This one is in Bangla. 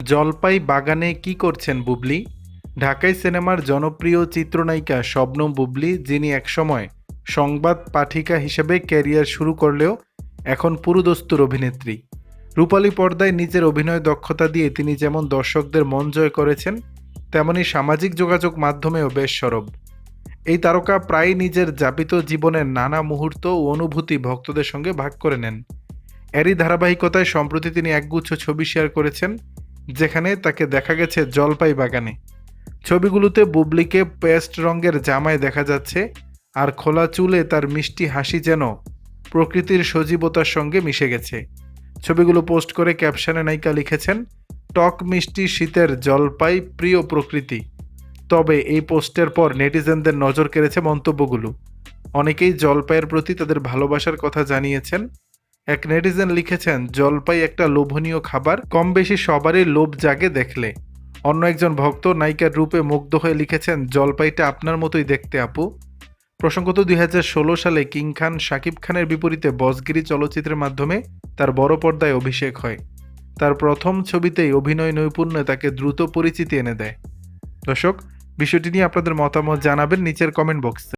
জলপাই বাগানে কি করছেন বুবলি? ঢাকাই সিনেমার জনপ্রিয় চিত্রনায়িকা শবনম বুবলি, যিনি একসময় সংবাদ পাঠিকা হিসেবে ক্যারিয়ার শুরু করলেও এখন পুরোদস্তুর অভিনেত্রী। রূপালী পর্দায় নিজের অভিনয় দক্ষতা দিয়ে তিনি যেমন দর্শকদের মন জয় করেছেন, তেমনি সামাজিক যোগাযোগ মাধ্যমেও বেশ সরব। এই তারকা প্রায়ই নিজের যাপিত জীবনের নানা মুহূর্ত ও অনুভূতি ভক্তদের সঙ্গে ভাগ করে নেন। এরই ধারাবাহিকতায় সম্প্রতি তিনি একগুচ্ছ ছবি শেয়ার করেছেন, যেখানে তাকে দেখা গেছে জলপাই বাগানে। ছবিগুলোতে বুবলিকে পেস্ট রঙের জামায় দেখা যাচ্ছে, আর খোলা চুলে তার মিষ্টি হাসি যেন প্রকৃতির সজীবতার সঙ্গে মিশে গেছে। ছবিগুলো পোস্ট করে ক্যাপশনে নায়িকা লিখেছেন, টক মিষ্টি শীতের জলপাই প্রিয় প্রকৃতি। তবে এই পোস্টের পর নেটিজেনদের নজর কেড়েছে মন্তব্যগুলো। অনেকেই জলপাইয়ের প্রতি তাদের ভালোবাসার কথা জানিয়েছেন। এক নেটিজেন লিখেছেন, জলপাই একটা লোভনীয় খাবার, কম বেশি সবারই লোভ জাগে দেখলে। অন্য একজন ভক্ত নায়িকার রূপে মুগ্ধ হয়ে লিখেছেন, জলপাইটা আপনার মতোই দেখতে আপু। প্রসঙ্গত 2016 সালে কিং খান শাকিব খানের বিপরীতে বসগিরি চলচ্চিত্রের মাধ্যমে তার বড় পর্দায় অভিষেক হয়। তার প্রথম ছবিতেই অভিনয় নৈপুণ্যে তাকে দ্রুত পরিচিতি এনে দেয়। দর্শক, বিষয়টি নিয়ে আপনাদের মতামত জানাবেন নিচের কমেন্ট বক্সে।